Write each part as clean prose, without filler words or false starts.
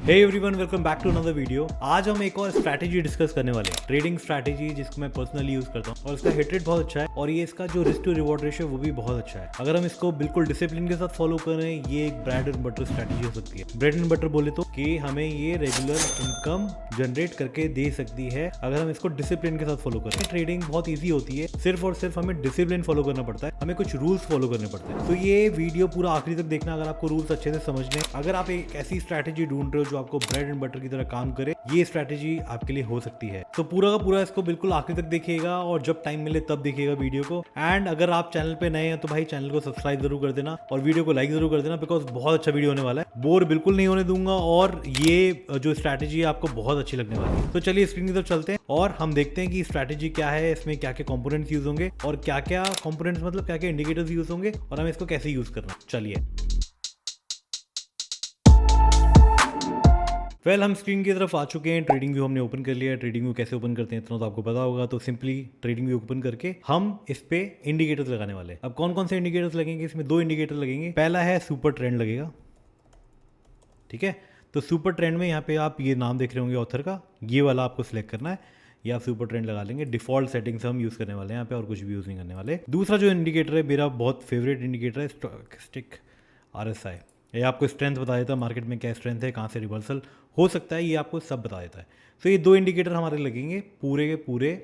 Hey everyone, welcome back to another video. आज हम एक और स्ट्रैटेजी डिस्कस करने वाले हैं, ट्रेडिंग स्ट्रैटेजी, जिसको मैं पर्सनली यूज करता हूँ और इसका हिट रेट बहुत अच्छा है और ये इसका जो रिस्क टू रिवॉर्ड रेशियो वो भी बहुत अच्छा है। अगर हम इसको बिल्कुल डिसिप्लिन के साथ फॉलो करें, ये एक ब्रेड एंड बटर स्ट्रैटेजी हो सकती है। ब्रेड एंड बटर बोले तो कि हमें ये रेगुलर इनकम जनरेट करके दे सकती है अगर हम इसको डिसिप्लिन के साथ फॉलो करें। ट्रेडिंग बहुत ईजी होती है, सिर्फ और सिर्फ हमें डिसिप्लिन फॉलो करना पड़ता है, हमें कुछ रूल्स फॉलो करने पड़ते हैं। तो ये वीडियो पूरा आखिरी तक देखना अगर आपको रूल्स अच्छे से समझने। अगर आप एक ऐसी स्ट्रैटेजी ढूंढ रहे हो जो आपको ब्रेड एंड बटर की तरह काम करे, ये स्ट्रैटेजी आपके लिए हो सकती है। तो पूरा का पूरा इसको बिल्कुल आखिरी तक देखिएगा और जब टाइम मिले तब देखिएगा वीडियो को। एंड अगर आप चैनल पे नए हैं तो भाई चैनल को सब्सक्राइब जरूर कर देना और वीडियो को लाइक जरूर कर देना, बिकॉज बहुत अच्छा वीडियो होने वाला है, बोर बिल्कुल नहीं होने दूंगा और ये जो स्ट्रैटेजी है आपको बहुत अच्छी लगने वाली है। तो चलिए स्क्रीन की तरफ चलते हैं और हम देखते हैं कि स्ट्रैटेजी क्या है, इसमें क्या क्या कंपोनेंट्स यूज होंगे और क्या क्या कंपोनेंट्स मतलब क्या क्या इंडिकेटर्स यूज होंगे और हमें इसको कैसे यूज करना। चलिए हम स्क्रीन की तरफ आ चुके हैं। ट्रेडिंग व्यू हमने ओपन कर लिया है। ट्रेडिंग व्यू कैसे ओपन करते हैं इतना तो आपको पता होगा। तो सिंपली ट्रेडिंग व्यू ओपन करके हम इस पे इंडिकेटर्स लगाने वाले हैं। अब कौन कौन से इंडिकेटर्स लगेंगे, इसमें दो इंडिकेटर लगेंगे। पहला है सुपर ट्रेंड लगेगा, ठीक है। तो सुपर ट्रेंड में यहाँ पे आप ये नाम देख रहे होंगे ऑथर का, ये वाला आपको सिलेक्ट करना है या सुपर ट्रेंड लगा लेंगे। डिफॉल्ट सेटिंग्स हम यूज़ करने वाले हैं यहाँ पे और कुछ भी यूज़ नहीं करने वाले। दूसरा जो इंडिकेटर है मेरा बहुत फेवरेट इंडिकेटर है स्टॉकेस्टिक RSI। ये आपको स्ट्रेंथ बता देता है, मार्केट में क्या स्ट्रेंथ है, कहाँ से रिवर्सल हो सकता है, ये आपको सब बता देता है। तो ये दो इंडिकेटर हमारे लगेंगे पूरे के पूरे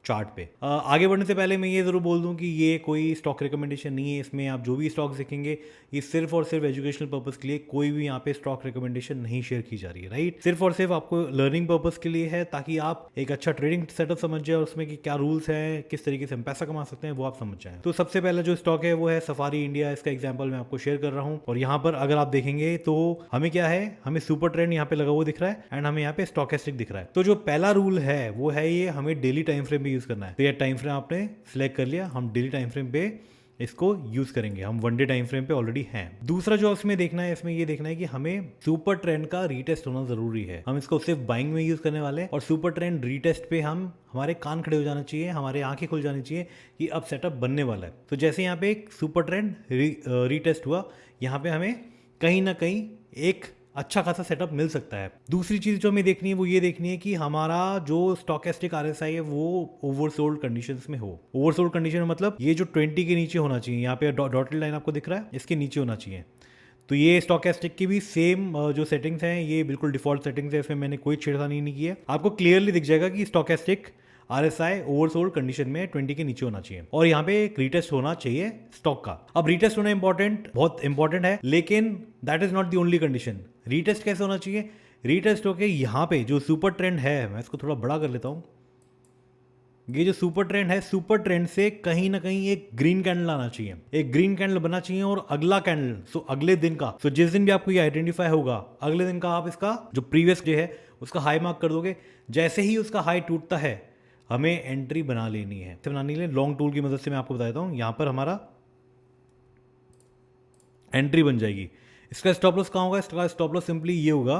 चार्ट पे। आगे बढ़ने से पहले मैं ये ज़रूर बोल दूं कि ये कोई स्टॉक रिकमेंडेशन नहीं है। इसमें आप जो भी स्टॉक्स देखेंगे ये सिर्फ और सिर्फ एजुकेशनल पर्पस के लिए, कोई भी यहाँ पे स्टॉक रिकमेंडेशन नहीं शेयर की जा रही है, राइट। सिर्फ और सिर्फ आपको लर्निंग पर्पस के लिए है, ताकि आप एक अच्छा ट्रेडिंग सेटअप समझ जाए और उसमें कि क्या रूल्स हैं, किस तरीके से हम पैसा कमा सकते हैं, वो आप समझ जाए। तो सबसे पहला जो स्टॉक है वो है सफारी इंडिया। इसका एग्जाम्पल मैं आपको शेयर कर रहा हूँ और यहाँ पर अगर आप देखेंगे तो हमें क्या है, हमें सुपर ट्रेंड यहाँ पे लगा हुआ दिख रहा है एंड हमें यहाँ पे स्टॉकेस्टिक दिख रहा है। तो जो पहला रूल है वो है ये हमें डेली टाइम फ्रेम में यूज करना है। तो ये टाइम फ्रेम आपने सिलेक्ट कर लिया, हम डेली टाइम फ्रेम पे इसको यूज करेंगे। हम वन डे टाइम फ्रेम पे ऑलरेडी हैं। दूसरा जो इसमें देखना है, इसमें ये देखना है कि हमें सुपर ट्रेंड का रीटेस्ट होना जरूरी है। हम इसको सिर्फ बाइंग में यूज करने वाले हैं और सुपर ट्रेंड रीटेस्ट पे हम हमारे कान खड़े हो जाना चाहिए, हमारे आंखें खुल जानी चाहिए कि अब सेटअप बनने वाला है। तो जैसे यहाँ पे एक सुपर ट्रेंड रीटेस्ट हुआ, यहाँ पे हमें कहीं ना कहीं एक अच्छा खासा सेटअप मिल सकता है। दूसरी चीज जो हमें देखनी है वो ये देखनी है कि हमारा जो स्टॉकेस्टिक RSI है वो ओवरसोल्ड कंडीशंस में हो। ओवरसोल्ड कंडीशन में मतलब ये जो 20 के नीचे होना चाहिए, यहाँ पे डॉटेड लाइन आपको दिख रहा है, इसके नीचे होना चाहिए। तो ये स्टॉकेस्टिक की भी सेम जो सेटिंग्स हैं, ये बिल्कुल डिफॉल्ट सेटिंग्स है, इसमें मैंने कोई छेड़खानी नहीं की है। आपको क्लियरली दिख जाएगा कि स्टॉकेस्टिक RSI ओवरसोल्ड कंडीशन में 20 के नीचे होना चाहिए और यहाँ पे एक रीटेस्ट होना चाहिए स्टॉक का। अब रीटेस्ट होना बहुत इंपॉर्टेंट है, लेकिन that is not the only condition. Retest कैसे होना चाहिए, रीटेस्ट होके यहाँ पे जो सुपर ट्रेंड है, मैं इसको थोड़ा बड़ा कर लेता हूँ। ये जो सुपर ट्रेंड है, सुपर ट्रेंड से कहीं ना कहीं एक ग्रीन कैंडल आना चाहिए, एक ग्रीन कैंडल बनना चाहिए और अगला कैंडल, सो अगले दिन का, सो जिस दिन भी आपको ये आइडेंटिफाई होगा, अगले दिन का आप इसका जो प्रीवियस डे है उसका हाई मार्क कर दोगे। जैसे ही उसका हाई टूटता है हमें एंट्री बना लेनी है। बनाने के लिए लॉन्ग टूल की मदद से मैं आपको बता देता हूँ, यहाँ पर हमारा एंट्री बन जाएगी। इसका स्टॉप लॉस कहाँ होगा, इसका स्टॉप लॉस सिंपली ये होगा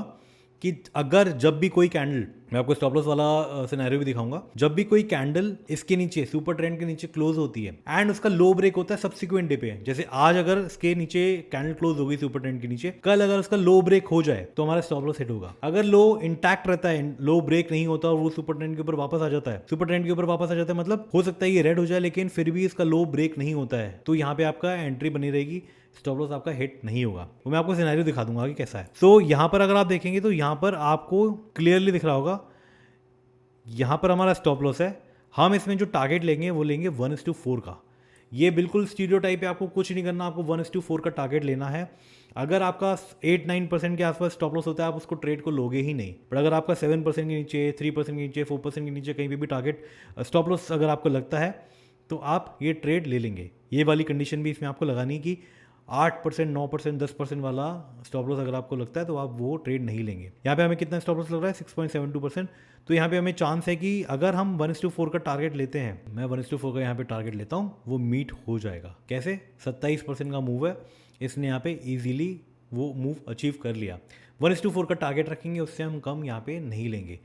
कि अगर जब भी कोई कैंडल, मैं आपको स्टॉप लॉस वाला सिनेरियो भी दिखाऊंगा, जब भी कोई कैंडल इसके नीचे सुपर ट्रेंड के नीचे क्लोज होती है एंड उसका लो ब्रेक होता है सब्सिक्वेंट डे पे, जैसे आज अगर इसके नीचे कैंडल क्लोज हो गई सुपर ट्रेंड के नीचे, कल अगर उसका लो ब्रेक हो जाए तो हमारा स्टॉप लॉस हिट होगा। अगर लो इंटैक्ट रहता है, लो ब्रेक नहीं होता और वो सुपर ट्रेंड के ऊपर वापस आ जाता है, सुपर ट्रेंड के ऊपर वापस आ जाता है, मतलब हो सकता है ये रेड हो जाए लेकिन फिर भी इसका लो ब्रेक नहीं होता है, तो यहाँ पे आपका एंट्री बनी रहेगी, स्टॉप लॉस आपका हिट नहीं होगा। वो मैं आपको सिनेरियो दिखा दूंगा कि कैसा है। सो यहाँ पर अगर आप देखेंगे तो यहाँ पर आपको क्लियरली दिख रहा होगा, यहाँ पर हमारा स्टॉप लॉस है। हम इसमें जो टारगेट लेंगे वो लेंगे 1:4 का। ये बिल्कुल स्टीरियोटाइप है, आपको कुछ नहीं करना, आपको 1:4 का टारगेट लेना है। अगर आपका 8-9% के आसपास स्टॉप लॉस होता है आप उसको ट्रेड को लोगे ही नहीं, पर अगर आपका 7% के नीचे, 3% के नीचे, 4% के नीचे कहीं पे भी टारगेट स्टॉप लॉस अगर आपको लगता है तो आप ये ट्रेड ले लेंगे। ये वाली कंडीशन भी इसमें आपको लगानी कि 8%, 9%, 10% वाला स्टॉप लॉस अगर आपको लगता है तो आप वो ट्रेड नहीं लेंगे। यहाँ पे हमें कितना स्टॉप लॉस लग रहा है, 6.72%। तो यहाँ पे हमें चांस है कि अगर हम 1:4 का टारगेट लेते हैं, मैं 1:4 का यहाँ पे टारगेट लेता हूँ, वो मीट हो जाएगा। कैसे, 27% का मूव है, इसने यहाँ पे इजीली वो मूव अचीव कर लिया। 1:4 का टारगेट रखेंगे, उससे हम कम यहाँ पे नहीं लेंगे।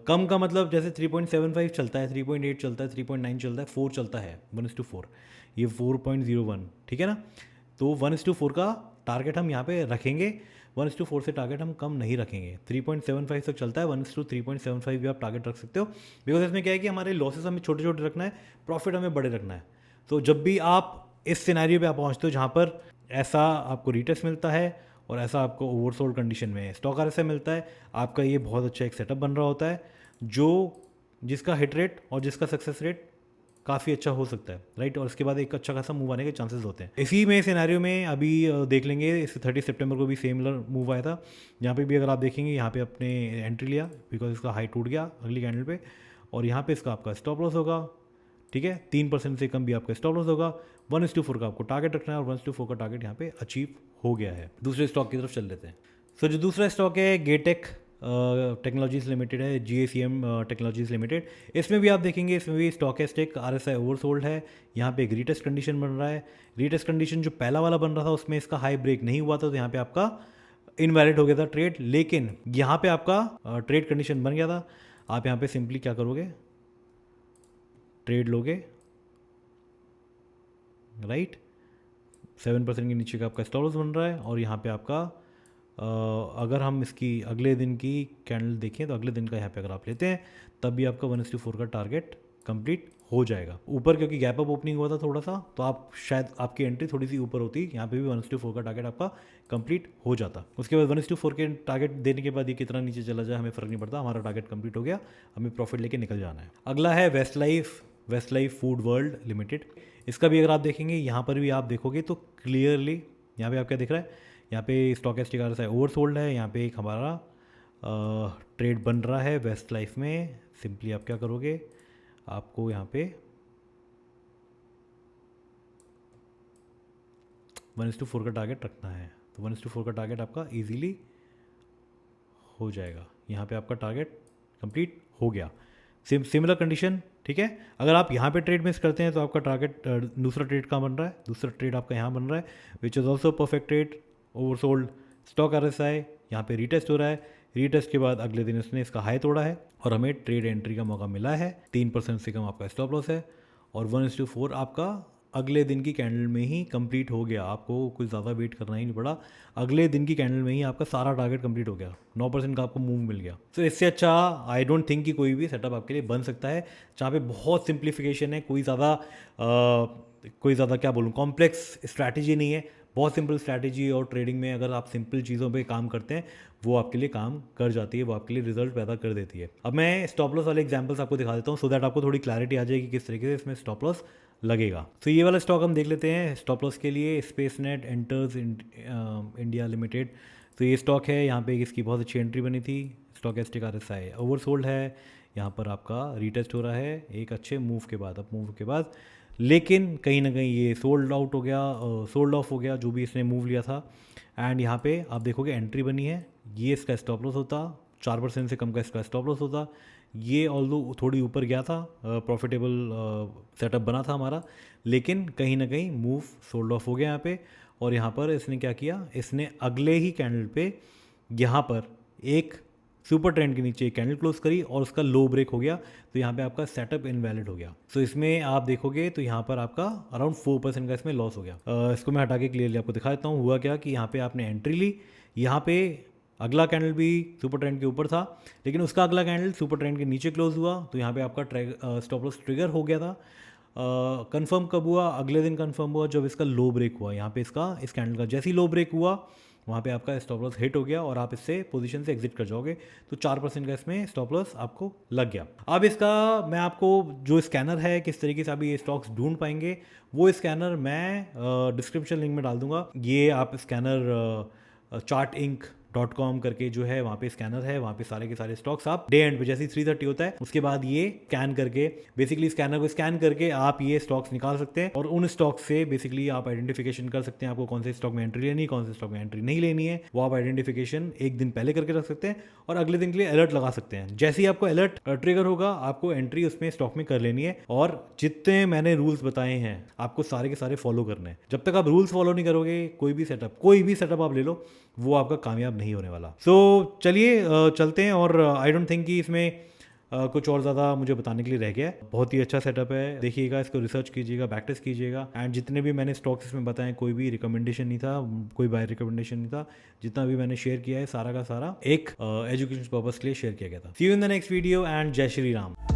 कम का मतलब जैसे 3.75 चलता है, 3.8 चलता है, 3.9 चलता है, 4 चलता है 1:4, ये 4.01, ठीक है ना। तो 1:4 का टारगेट हम यहाँ पे रखेंगे 1:4 से टारगेट हम कम नहीं रखेंगे। 3.75 तक चलता है, 1:3.75 भी आप टारगेट रख सकते हो, बिकॉज इसमें क्या है कि हमारे लॉसेस हमें छोटे छोटे रखना है, प्रॉफिट हमें बड़े रखना है। तो जब भी आप इस सिनेरियो पे आप पहुँचते हो जहाँ पर ऐसा आपको रीटेस्ट मिलता है और ऐसा आपको ओवरसोल्ड कंडीशन में स्टॉक आरएसआई मिलता है, आपका ये बहुत अच्छा एक सेटअप बन रहा होता है जिसका हिट रेट और जिसका सक्सेस रेट काफ़ी अच्छा हो सकता है, राइट। और उसके बाद एक अच्छा खासा मूव आने के चांसेस होते हैं। इसी में सिनेरियो में अभी देख लेंगे, इस 30 सितंबर को भी सिमिलर मूव आया था, यहाँ पे भी अगर आप देखेंगे यहाँ पे अपने एंट्री लिया बिकॉज इसका हाई टूट गया अगली कैंडल पे, और यहाँ पे इसका आपका स्टॉप लॉस होगा, ठीक है। 3% से कम भी आपका स्टॉप लॉस होगा। 1:4 का आपको टारगेट रखना है और 1:4 का टारगेट यहाँ पे अचीव हो गया है। दूसरे स्टॉक की तरफ चल लेते हैं। सो जो दूसरा स्टॉक है गेटेक टेक्नोलॉजीज लिमिटेड है, GACM टेक्नोलॉजीज लिमिटेड। इसमें भी आप देखेंगे, इसमें भी स्टॉकेस्टिक RSI ओवरसोल्ड है। यहाँ पे एक रीटेस्ट कंडीशन बन रहा है। रीटेस्ट कंडीशन जो पहला वाला बन रहा था उसमें इसका हाई ब्रेक नहीं हुआ था, तो यहाँ पे आपका इनवैलिड हो गया था ट्रेड, लेकिन यहाँ पे आपका ट्रेड कंडीशन बन गया था। आप यहाँ पे सिंपली क्या करोगे, ट्रेड लोगे, राइट। 7% के नीचे का आपका स्टॉप लॉस बन रहा है, और यहाँ पे आपका अगर हम इसकी अगले दिन की कैंडल देखें तो अगले दिन का यहाँ पे अगर आप लेते हैं तब भी आपका 1:4 का टारगेट कंप्लीट हो जाएगा। ऊपर क्योंकि गैप अप ओपनिंग हुआ था थोड़ा सा, तो आप शायद आपकी एंट्री थोड़ी सी ऊपर होती, यहाँ पे भी 1:4 का टारगेट आपका कंप्लीट हो जाता। उसके बाद 1:4 के टारगेट देने के बाद ये कितना नीचे चला जाए हमें फ़र्क नहीं पड़ता, हमारा टारगेट कंप्लीट हो गया, हमें प्रॉफिट लेके निकल जाना है। अगला है वेस्टलाइफ फूड वर्ल्ड लिमिटेड। इसका भी अगर आप देखेंगे यहाँ पर भी आप देखोगे तो क्लियरली यहाँ पे आप क्या दिख रहा है, यहाँ पे स्टॉकेस्टिक RSI ओवरसोल्ड है। यहाँ पे एक हमारा ट्रेड बन रहा है वेस्ट लाइफ में। सिंपली आप क्या करोगे, आपको यहाँ पे 1:4 का टारगेट रखना है, तो 1:4 का टारगेट आपका इजीली हो जाएगा। यहाँ पे आपका टारगेट कंप्लीट हो गया। सिमिलर कंडीशन, ठीक है। अगर आप यहाँ पे ट्रेड मिस करते हैं तो आपका टारगेट दूसरा ट्रेड कहाँ बन रहा है, दूसरा ट्रेड आपका यहाँ बन रहा है, which is also perfect trade. Oversold stock RSI यहाँ पे रीटेस्ट हो रहा है। रीटेस्ट के बाद अगले दिन इसने इसका हाई तोड़ा है और हमें ट्रेड एंट्री का मौका मिला है। 3% से कम आपका स्टॉप लॉस है, और 1:4 आपका अगले दिन की कैंडल में ही कंप्लीट हो गया। आपको कुछ ज़्यादा वेट करना ही नहीं पड़ा, अगले दिन की कैंडल में ही आपका सारा टारगेट कंप्लीट हो गया। 9% का आपको मूव मिल गया। तो इससे अच्छा आई डोंट थिंक कि कोई भी सेटअप आपके लिए बन सकता है, जहाँ पे बहुत सिंप्लीफिकेशन है, कोई ज़्यादा क्या बोलूँ कॉम्प्लेक्स स्ट्रैटेजी नहीं है। बहुत सिंपल स्ट्रैटेजी, और ट्रेडिंग में अगर आप सिंपल चीज़ों पे काम करते हैं वो आपके लिए काम कर जाती है, वो आपके लिए रिजल्ट पैदा कर देती है। अब मैं स्टॉप लॉस वाले एग्जांपल्स आपको दिखा देता हूँ, सो दैट आपको थोड़ी क्लैरिटी आ जाएगी किस तरीके से इसमें स्टॉप लॉस लगेगा। तो ये वाला स्टॉक हम देख लेते हैं स्टॉप लॉस के लिए, स्पेसनेट एंटर्स इंडिया लिमिटेड। तो ये स्टॉक है, यहाँ पे इसकी बहुत अच्छी एंट्री बनी थी। स्टॉकेस्टिक RSI ओवरसोल्ड है, यहाँ पर आपका रीटेस्ट हो रहा है एक अच्छे मूव के बाद, अप मूव के बाद, लेकिन कहीं ना कहीं ये सोल्ड आउट हो गया, सोल्ड ऑफ हो गया जो भी इसने मूव लिया था। एंड यहाँ पे आप देखोगे एंट्री बनी है, ये इसका स्टॉप लॉस होता, 4% से कम का इसका स्टॉप लॉस होता। ये ऑल्दो थोड़ी ऊपर गया था, प्रॉफिटेबल सेटअप बना था हमारा, लेकिन कहीं ना कहीं मूव सोल्ड ऑफ हो गया यहाँ पे। और यहाँ पर इसने क्या किया, इसने अगले ही कैंडल पे यहाँ पर एक सुपर ट्रेंड के नीचे एक कैंडल क्लोज करी और उसका लो ब्रेक हो गया, तो यहाँ पे आपका सेटअप इनवैलिड हो गया। सो इसमें आप देखोगे तो यहाँ पर आपका अराउंड 4% का इसमें लॉस हो गया। इसको मैं हटा के क्लियरली आपको दिखा देता हूँ। हुआ क्या कि यहाँ पे आपने एंट्री ली, यहाँ पे अगला कैंडल भी सुपर ट्रेंड के ऊपर था, लेकिन उसका अगला कैंडल सुपर ट्रेंड के नीचे क्लोज हुआ, तो यहाँ पे आपका स्टॉप लॉस ट्रिगर हो गया था। कंफर्म कब हुआ, अगले दिन कंफर्म हुआ जब इसका लो ब्रेक हुआ। यहाँ पे इसका इस कैंडल का जैसे ही लो ब्रेक हुआ वहाँ पे आपका स्टॉप लॉस हिट हो गया और आप इससे पोजीशन से एग्जिट कर जाओगे। तो 4% का इसमें स्टॉप लॉस आपको लग गया। अब इसका मैं आपको जो स्कैनर है, किस तरीके से आप ये स्टॉक्स ढूंढ पाएंगे, वो स्कैनर मैं डिस्क्रिप्शन लिंक में डाल दूंगा। ये आप स्कैनर chartink.com करके जो है वहाँ पे स्कैनर है, वहाँ पे सारे के सारे स्टॉक्स आप डे एंड पे जैसे 3:30 होता है उसके बाद ये स्कैन करके, बेसिकली स्कैनर को स्कैन करके आप ये स्टॉक्स निकाल सकते हैं और उन स्टॉक से बेसिकली आप आइडेंटिफिकेशन कर सकते हैं आपको कौन से स्टॉक में एंट्री लेनी है, कौन से स्टॉक में एंट्री नहीं लेनी है। वो आप आइडेंटिफिकेशन एक दिन पहले करके रख सकते हैं और अगले दिन के लिए अलर्ट लगा सकते हैं। जैसे ही आपको अलर्ट ट्रिगर होगा आपको एंट्री उसमें स्टॉक में कर लेनी है और जितने मैंने रूल्स बताए हैं आपको सारे के सारे फॉलो करने हैं। जब तक आप रूल्स फॉलो नहीं करोगे कोई भी सेटअप आप ले लो वो आपका कामयाब नहीं होने वाला। सो चलिए चलते हैं और आई डोंट थिंक कि इसमें कुछ और ज़्यादा मुझे बताने के लिए रह गया है। बहुत ही अच्छा सेटअप है, देखिएगा, इसको रिसर्च कीजिएगा, बैक टेस्ट कीजिएगा। एंड जितने भी मैंने स्टॉक्स इसमें बताए कोई भी रिकमेंडेशन नहीं था, कोई बाय रिकमेंडेशन नहीं था। जितना भी मैंने शेयर किया है सारा का सारा एक एजुकेशन पर्पस के लिए शेयर किया गया था। See you in the next video and जय श्री राम।